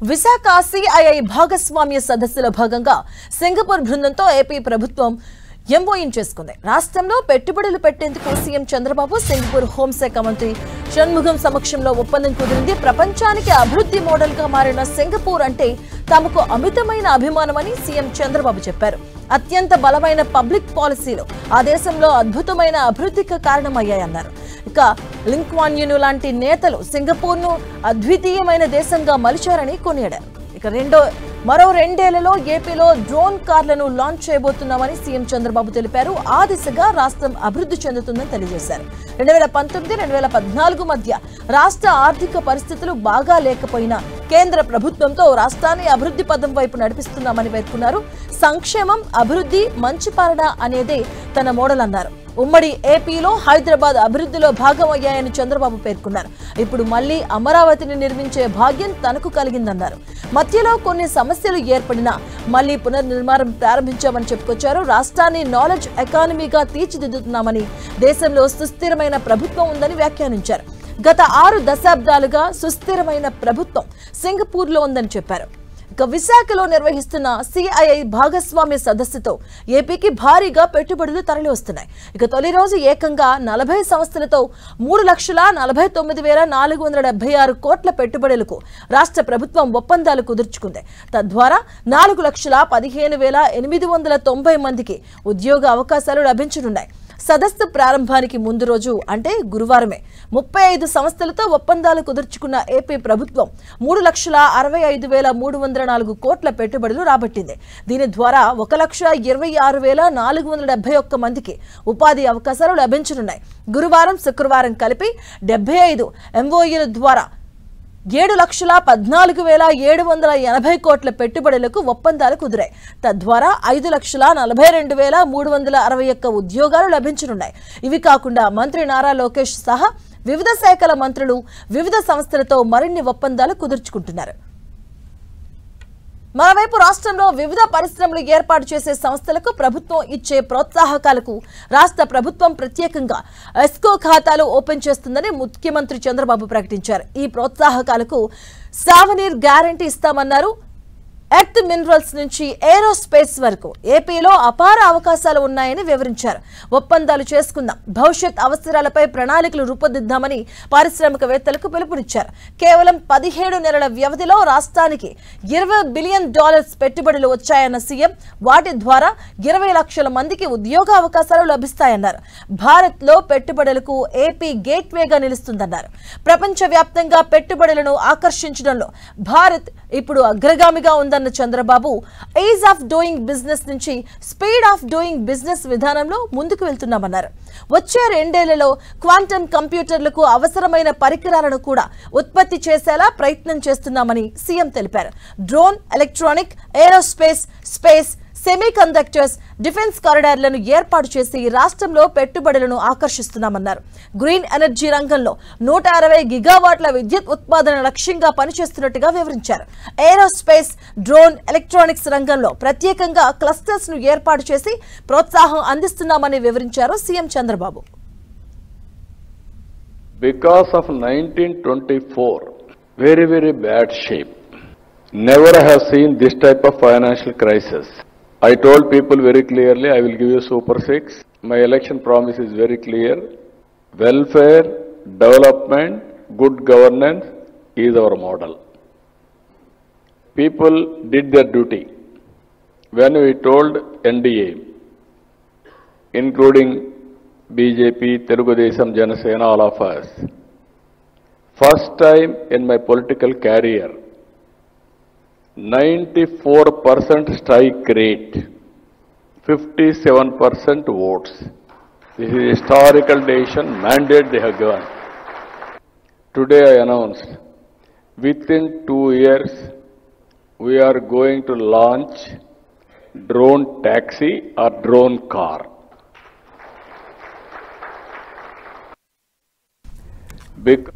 Visakha CII భాగస్వామ్య సదస్సులో భాగంగా సింగపూర్ బృందంతో ఏపీ ప్రభుత్వం ఎంఓయూ చేసుకుంది. రాష్ట్రంలో పెట్టుబడులు పెట్టేందుకు సీఎం చంద్రబాబు సింగపూర్ హోంశాఖ మంత్రి షణ్ముగం సమక్షంలో ఒప్పందం కుదిరింది. ప్రపంచానికి అభివృద్ధి మోడల్ గా మారిన సింగపూర్ అంటే తమకు అమితమైన అభిమానమని సీఎం చంద్రబాబు చెప్పారు. అత్యంత బలమైన పబ్లిక్ పాలసీలు ఆ దేశంలో అద్భుతమైన అభివృద్ధికి కారణమయ్యాయన్నారు. ఇక లింక్వాన్ యూను లాంటి నేతలు సింగపూర్ ను అద్వితీయమైన దేశంగా మలిచారని కొనియాడారు. ఇక మరో 2 ఏళ్లలో ఏపీలో డ్రోన్ కార్లను లాంచ్ చేయబోతున్నామని సీఎం చంద్రబాబు తెలిపారు. ఆ దిశగా రాష్ట్రం అభివృద్ధి చెందుతుందని తెలియజేశారు. 2019-2014 మధ్య రాష్ట్ర ఆర్థిక పరిస్థితులు బాగా లేకపోయినా కేంద్ర ప్రభుత్వంతో రాష్ట్రాన్ని అభివృద్ధి పథం వైపు నడిపిస్తున్నామని పేర్కొన్నారు. సంక్షేమం, అభివృద్ధి, మంచి పాలన అనేదే తన మోడల్ అన్నారు. ఉమ్మడి ఏపీలో హైదరాబాద్ అభివృద్ధిలో భాగమయ్యాయని చంద్రబాబు పేర్కొన్నారు. ఇప్పుడు మళ్లీ అమరావతిని నిర్మించే భాగ్యం తనకు కలిగిందన్నారు. మధ్యలో కొన్ని సమస్యలు ఏర్పడినా మళ్లీ పునర్నిర్మాణం ప్రారంభించామని చెప్పుకొచ్చారు. రాష్ట్రాన్ని నాలెడ్జ్ ఎకానమీగా తీర్చిదిద్దుతున్నామని, దేశంలో సుస్థిరమైన ప్రభుత్వం ఉందని వ్యాఖ్యానించారు. గత 6 దశాబ్దాలుగా సుస్థిరమైన ప్రభుత్వం సింగపూర్లో ఉందని చెప్పారు. ఇక విశాఖలో నిర్వహిస్తున్న సిఐఐ భాగస్వామ్య సదస్సుతో ఏపీకి భారీగా పెట్టుబడులు తరలి వస్తున్నాయి. ఇక తొలి రోజు ఏకంగా 40 సంస్థలతో 3,49,476 కోట్ల పెట్టుబడులకు రాష్ట్ర ప్రభుత్వం ఒప్పందాలు కుదుర్చుకుంది. తద్వారా 4,15,890 మందికి ఉద్యోగ అవకాశాలు లభించనున్నాయి. సదస్సు ప్రారంభానికి ముందు రోజు అంటే గురువారమే 35 సంస్థలతో ఒప్పందాలు కుదుర్చుకున్న ఏపీ ప్రభుత్వం 3,65,304 కోట్ల పెట్టుబడులు రాబట్టింది. దీని ద్వారా 1,26,471 మందికి ఉపాధి అవకాశాలు లభించనున్నాయి. గురువారం, శుక్రవారం కలిపి 75 ఎంఓయూల ద్వారా 7,14,780 కోట్ల పెట్టుబడులకు ఒప్పందాలు కుదిరాయి. తద్వారా 5,42,361 ఉద్యోగాలు లభించనున్నాయి. ఇవి కాకుండా మంత్రి నారా లోకేష్ సహా వివిధ శాఖల మంత్రులు వివిధ సంస్థలతో మరిన్ని ఒప్పందాలు కుదుర్చుకుంటున్నారు. మరోవైపు రాష్ట్రంలో వివిధ పరిశ్రమలు ఏర్పాటు చేసే సంస్థలకు ప్రభుత్వం ఇచ్చే ప్రోత్సాహకాలకు రాష్ట్ర ప్రభుత్వం ప్రత్యేకంగా ఎస్కో ఖాతాలు ఓపెన్ చేస్తుందని ముఖ్యమంత్రి చంద్రబాబు ప్రకటించారు. ఈ ప్రోత్సాహకాలకు సావనీర్ గ్యారంటీ ఇస్తామన్నారు. ఎర్త్ మినరల్స్ నుంచి ఏరోస్పేస్ వరకు ఏపీలో అపార అవకాశాలు ఉన్నాయని వివరించారు. ఒప్పందాలు చేసుకుందాం, భవిష్యత్ అవసరాలపై ప్రణాళికలు రూపొందిద్దామని పారిశ్రామికవేత్తలకు పిలుపునిచ్చారు. కేవలం 17 నెలల వ్యవధిలో రాష్ట్రానికి $20 బిలియన్ పెట్టుబడులు వచ్చాయన్న సీఎం. వాటి ద్వారా 20 లక్షల మందికి ఉద్యోగ అవకాశాలు లభిస్తాయన్నారు. భారత్లో పెట్టుబడులకు ఏపీ గేట్వేగా నిలుస్తుందన్నారు. ప్రపంచవ్యాప్తంగా పెట్టుబడులను ఆకర్షించడంలో భారత్ ఇప్పుడు అగ్రగామిగా ఉందన్న Chandrababu is of doing business నుంచి స్పీడ్ ఆఫ్ డూయింగ్ బిజినెస్ విధానంలో ముందుకు వెళ్తున్నామన్నారు. వచ్చే 2 ఏళ్లలో క్వాంటమ్ కంప్యూటర్లకు అవసరమైన పరికరాలను కూడా ఉత్పత్తి చేసేలా ప్రయత్నం చేస్తున్నామని సీఎం తెలిపారు. Drone, electronic, aerospace, space, semiconductors, defence కారిడార్లను ఏర్పాటు చేసి రాష్ట్రంలో పెట్టుబడులను ఆకర్షిస్తున్నామన్నారు. గ్రీన్ ఎనర్జీ రంగంలో 160 గిగావాట్ల విద్యుత్ ఉత్పాదన లక్ష్యంగా పనిచేస్తున్నట్టుగా వివరించారు. ఏరోస్పేస్, డ్రోన్, ఎలక్ట్రానిక్స్ రంగంలో ప్రత్యేకంగా క్లస్టర్స్ ను ఏర్పాటు చేసి ప్రోత్సాహం అందిస్తున్నామని వివరించారు CM Chandrababu. Because of 1924, very bad shape. Never have seen this type of financial crisis. I told people very clearly, I will give you Super 6. My election promise is very clear. Welfare, development, good governance is our model. People did their duty. When we told NDA, including BJP, Telugu Desam, Janasena, all of us, first time in my political career, 94% strike rate, 57% votes. This is historical decision, mandate they have given. Today I announced, within 2 years, we are going to launch drone taxi or drone car. Because